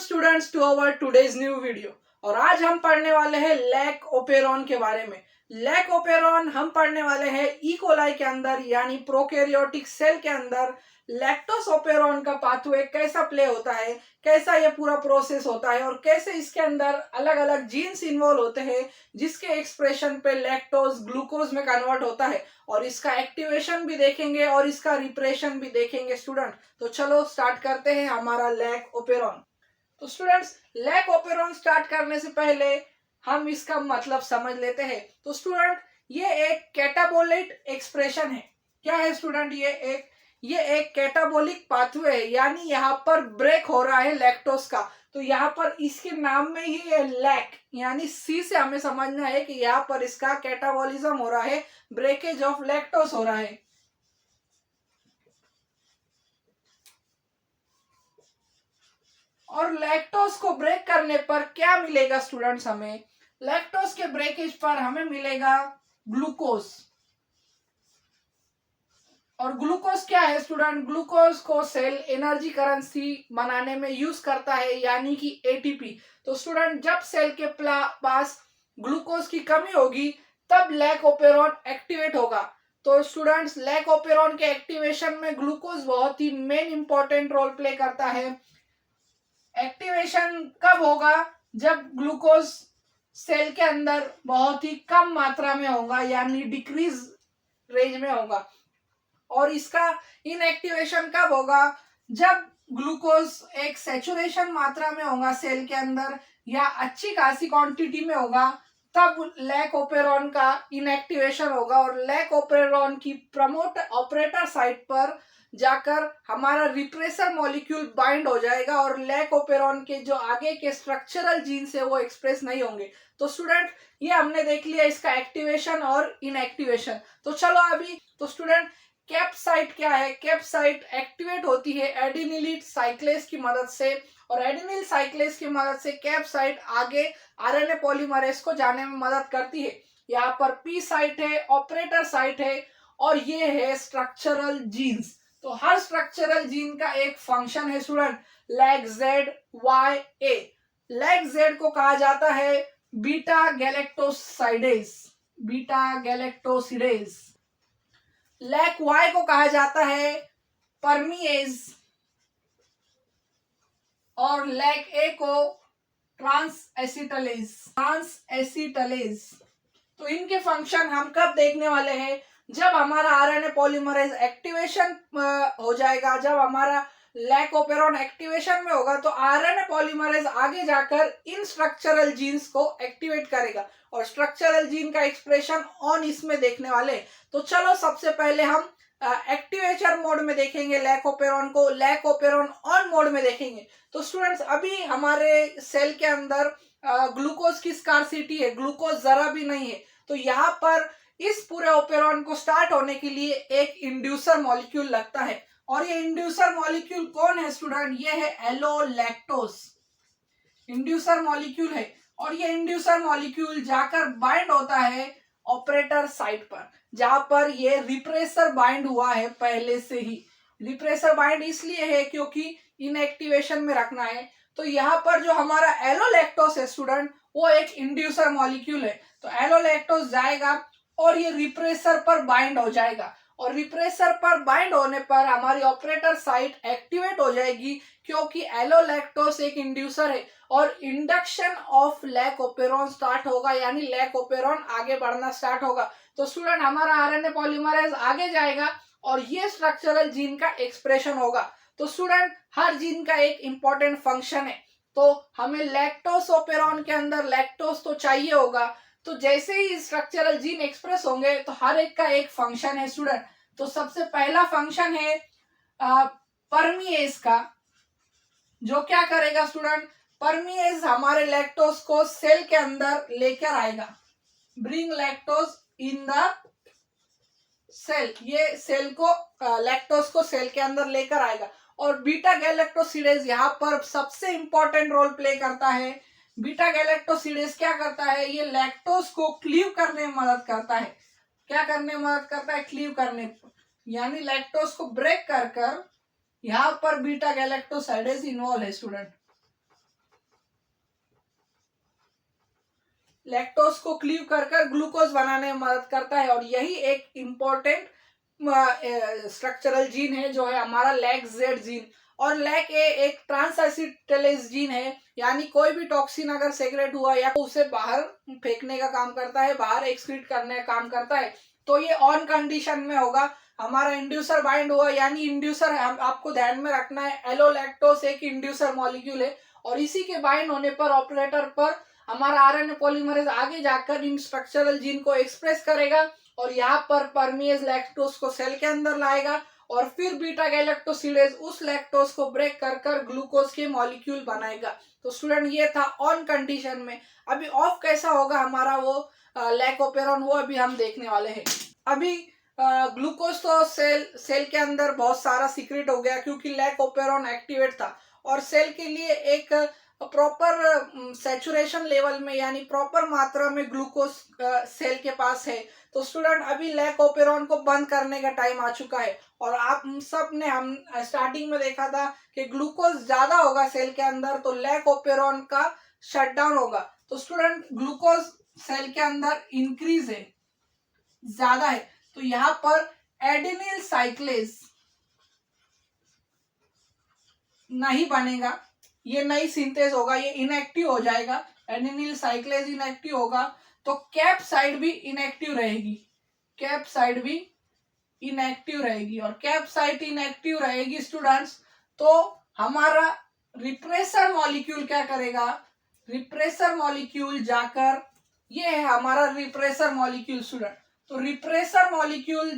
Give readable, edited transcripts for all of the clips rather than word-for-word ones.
Students to our today's new video. और आज हम पढ़ने वाले हैं लैक ओपेरॉन के बारे में। लैक ओपेरॉन हम पढ़ने वाले हैं ई कोलाई के अंदर यानी प्रोकैरियोटिक सेल के अंदर लैक्टोस ओपेरॉन का पाथवे कैसा प्ले होता है, कैसा ये पूरा प्रोसेस होता है और कैसे इसके अंदर अलग अलग जीन्स इन्वॉल्व होते हैं जिसके एक्सप्रेशन पे लैक्टोज ग्लूकोज में कन्वर्ट होता है। और इसका एक्टिवेशन भी देखेंगे और इसका रिप्रेशन भी देखेंगे स्टूडेंट। तो चलो स्टार्ट करते हैं हमारा लैक ओपेरॉन। तो स्टूडेंट्स, लैक ओपेरॉन स्टार्ट करने से पहले हम इसका मतलब समझ लेते हैं। तो स्टूडेंट, ये एक कैटाबोलाइट एक्सप्रेशन है। क्या है स्टूडेंट? ये एक कैटाबोलिक पाथवे है, यानी यहाँ पर ब्रेक हो रहा है लैक्टोज का। तो यहाँ पर इसके नाम में ही है लैक, यानी सी से हमें समझना है कि यहाँ पर इसका कैटाबोलिज्म हो रहा है, ब्रेकेज ऑफ लैक्टोज हो रहा है। और लैक्टोज को ब्रेक करने पर क्या मिलेगा स्टूडेंट्स? हमें लैक्टोज के ब्रेकेज पर हमें मिलेगा ग्लूकोज। और ग्लूकोज क्या है स्टूडेंट? ग्लूकोज को सेल एनर्जी करेंसी बनाने में यूज करता है, यानी कि एटीपी। तो स्टूडेंट, जब सेल के पास ग्लूकोज की कमी होगी तब लैक ओपेरॉन एक्टिवेट होगा। तो स्टूडेंट्स, लैक ओपेरॉन के एक्टिवेशन में ग्लूकोज बहुत ही मेन इंपॉर्टेंट रोल प्ले करता है। एक्टिवेशन कब होगा? जब ग्लूकोज सेल के अंदर बहुत ही कम मात्रा में होगा, यानी डिक्रीज रेंज में होगा। और इसका इनएक्टिवेशन कब होगा? जब ग्लूकोज एक सैचुरेशन मात्रा में होगा सेल के अंदर या अच्छी खासी क्वांटिटी में होगा, तब लैक ओपेरॉन का इनएक्टिवेशन होगा। और लैक ओपेरॉन की प्रमोट ऑपरेटर साइट पर जाकर हमारा रिप्रेसर मॉलिक्यूल बाइंड हो जाएगा और लैक ओपेरॉन के जो आगे के स्ट्रक्चरल जीन्स है वो एक्सप्रेस नहीं होंगे। तो स्टूडेंट, ये हमने देख लिया इसका एक्टिवेशन और इनएक्टिवेशन। तो चलो अभी, तो स्टूडेंट, कैप साइट क्या है? कैप साइट एक्टिवेट होती है एडिनिल साइक्लेज की मदद से। और एडिनिल साइक्लेज की मदद से कैप साइट आगे आरएनए पॉलीमरेज को जाने में मदद करती है। यहाँ पर पी साइट है, ऑपरेटर साइट है, और ये है स्ट्रक्चरल जीन्स। तो हर स्ट्रक्चरल जीन का एक फंक्शन है student, lac Z Y A. Lac Z को कहा जाता है beta galactosidase, beta galactosidase. Lac Y को कहा जाता है परमीएज, और लैक ए को ट्रांस एसिटलेज। तो इनके फंक्शन हम कब देखने वाले हैं? जब हमारा आरएनए पॉलीमरेज एक्टिवेशन हो जाएगा। जब हमारा लैक ओपेरॉन एक्टिवेशन में होगा तो आरएनए पॉलीमरेज आगे जाकर इन स्ट्रक्चरल जीन्स को एक्टिवेट करेगा और स्ट्रक्चरल जीन का एक्सप्रेशन ऑन इसमें देखने वाले। तो चलो सबसे पहले हम एक्टिवेटर मोड में देखेंगे लैक ओपेरॉन को, लैक ओपेरॉन ऑन मोड में देखेंगे। तो स्टूडेंट्स, अभी हमारे सेल के अंदर ग्लूकोज की स्कार्सिटी है, ग्लूकोज जरा भी नहीं है। तो यहाँ पर इस पूरे ओपेरॉन को स्टार्ट होने के लिए एक इंड्यूसर मॉलिक्यूल लगता है। और ये इंड्यूसर मॉलिक्यूल कौन है स्टूडेंट? ये है एलोलैक्टोज, इंड्यूसर मॉलिक्यूल है। और ये इंड्यूसर मॉलिक्यूल जाकर बाइंड होता है ऑपरेटर साइट पर, जहां पर ये रिप्रेसर बाइंड हुआ है पहले से ही। रिप्रेसर बाइंड इसलिए है क्योंकि इनएक्टिवेशन में रखना है। तो यहाँ पर जो हमारा एलोलैक्टोज है स्टूडेंट, वो एक इंड्यूसर मॉलिक्यूल है। तो एलोलैक्टोज जाएगा और ये रिप्रेसर पर बाइंड हो जाएगा। और रिप्रेसर पर बाइंड होने पर हमारी ऑपरेटर साइट एक्टिवेट हो जाएगी, क्योंकि एलोलैक्टोज एक इंड्यूसर है। और induction of lac operon start होगा, यानी लैक ओपेरॉन आगे बढ़ना स्टार्ट होगा। तो स्टूडेंट, हमारा आरएनए पॉलीमरेज आगे जाएगा और ये स्ट्रक्चरल जीन का एक्सप्रेशन होगा। तो स्टूडेंट, हर जीन का एक इंपॉर्टेंट फंक्शन है। तो हमें लैक्टोज ओपेरॉन के अंदर लैक्टोज तो चाहिए होगा। तो जैसे ही स्ट्रक्चरल जीन एक्सप्रेस होंगे तो हर एक का एक फंक्शन है स्टूडेंट। तो सबसे पहला फंक्शन है परमीएज का, जो क्या करेगा स्टूडेंट? परमीएज हमारे लैक्टोज को सेल के अंदर लेकर आएगा, bring lactose in the cell. ये सेल को लैक्टोज को सेल के अंदर लेकर आएगा। और बीटा गैलेक्टोसिडेज यहाँ पर सबसे इंपॉर्टेंट रोल प्ले करता है। बीटा गैलेक्टोसिडेज क्या करता है? ये लैक्टोज को क्लीव करने में मदद करता है। क्या करने में मदद करता है? क्लीव करने, यानी लैक्टोज को ब्रेक कर यहाँ पर बीटा गैलेक्टोसाइडेज इन्वॉल्व है स्टूडेंट। लैक्टोज को क्लीव कर कर ग्लूकोज बनाने में मदद करता है। और यही एक इम्पोर्टेंट स्ट्रक्चरल जीन है जो है हमारा लैक जेड जीन। और लैक ए एक ट्रांसएसिटिलेज जीन है, यानी कोई भी टॉक्सिन अगर सेक्रेट हुआ या उसे बाहर फेंकने का काम करता है, बाहर एक्सक्रीट करने का काम करता है। तो ये ऑन कंडीशन में होगा, हमारा इंड्यूसर बाइंड हुआ, यानी इंड्यूसर आपको ध्यान में रखना है एलोलैक्टोज एक इंड्यूसर मॉलिक्यूल है। और इसी के बाइंड होने पर ऑपरेटर पर हमारा आरएनए पॉलीमरेज आगे जाकर इन स्ट्रक्चरल जीन को एक्सप्रेस करेगा और यहाँ पर परमिएज लैक्टोज को सेल के अंदर लाएगा और फिर बीटा गैलेक्टोसिडेज उस लैक्टोज को ब्रेक कर कर ग्लूकोज के मॉलिक्यूल बनाएगा। तो स्टूडेंट ये था ऑन कंडीशन में। अभी ऑफ कैसा होगा हमारा वो लैकोपेरॉन, वो अभी हम देखने वाले हैं। अभी ग्लूकोज तो सेल के अंदर बहुत सारा सीक्रेट हो गया क्योंकि लैकोपेरॉन एक्टिवेट था और सेल के लिए एक प्रॉपर सैचुरेशन लेवल में यानी प्रॉपर मात्रा में ग्लूकोज सेल के पास है। तो स्टूडेंट अभी लैकोपेरॉन को बंद करने का टाइम आ चुका है और आप सब ने हम स्टार्टिंग में देखा था कि ग्लूकोज ज्यादा होगा सेल के अंदर तो लैकोपेरॉन का शटडाउन होगा। तो स्टूडेंट ग्लूकोज सेल के अंदर इंक्रीज है, ज्यादा है, तो यहाँ पर एडेनिल साइक्लेज नहीं बनेगा, ये नई सिंथेज होगा, ये इनएक्टिव हो जाएगा, एडेनिल साइक्लेज इनएक्टिव होगा। तो कैप साइड भी इनएक्टिव रहेगी, कैप साइड भी इनएक्टिव रहेगी और कैप साइड इनएक्टिव रहेगी स्टूडेंट्स। तो हमारा रिप्रेसर मॉलिक्यूल क्या करेगा, रिप्रेसर मॉलिक्यूल जाकर, ये है हमारा रिप्रेसर मॉलिक्यूल स्टूडेंट। तो रिप्रेसर मॉलिक्यूल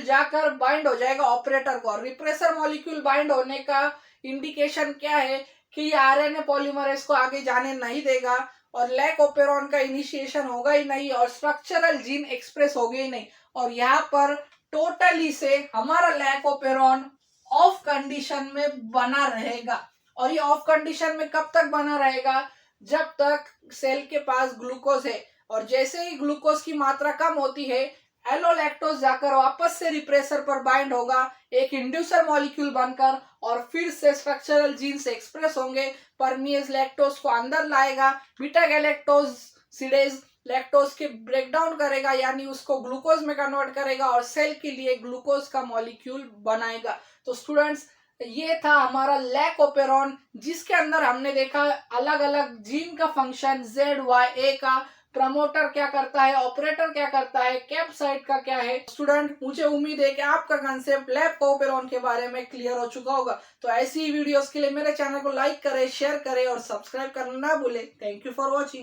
जाकर बाइंड हो जाएगा ऑपरेटर को। रिप्रेसर मॉलिक्यूल बाइंड होने का इंडिकेशन क्या है कि ये आरएनए पॉलीमरेज को आगे जाने नहीं देगा और लैकोपेरॉन का इनिशिएशन होगा ही नहीं और स्ट्रक्चरल जीन एक्सप्रेस होगे ही नहीं। और यहाँ पर टोटली से हमारा लैकोपेरॉन ऑफ कंडीशन में बना रहेगा। और ये ऑफ कंडीशन में कब तक बना रहेगा, जब तक सेल के पास ग्लूकोज है। और जैसे ही ग्लूकोज की मात्रा कम होती है एलोलैक्टोज जाकर वापस से रिप्रेसर पर बाइंड होगा एक इंड्यूसर मॉलिक्यूल बनकर और फिर से स्ट्रक्चरल जीन से एक्सप्रेस होंगे, परमिएज लैक्टोज को अंदर लाएगा, बीटा गैलेक्टोसिडेज लैक्टोज के ब्रेकडाउन करेगा यानी उसको ग्लूकोज में कन्वर्ट करेगा और सेल के लिए ग्लूकोज का मॉलिक्यूल बनाएगा। तो स्टूडेंट्स ये था हमारा लैकोपेरॉन जिसके अंदर हमने देखा अलग अलग जीन का फंक्शन, ZYA का, प्रमोटर क्या करता है, ऑपरेटर क्या करता है, कैप साइट का क्या है। स्टूडेंट मुझे उम्मीद है कि आपका कंसेप्ट लैकोपेरॉन के बारे में क्लियर हो चुका होगा। तो ऐसी ही वीडियोस के लिए मेरे चैनल को लाइक करें, शेयर करें और सब्सक्राइब करना ना भूलें। Thank you for watching.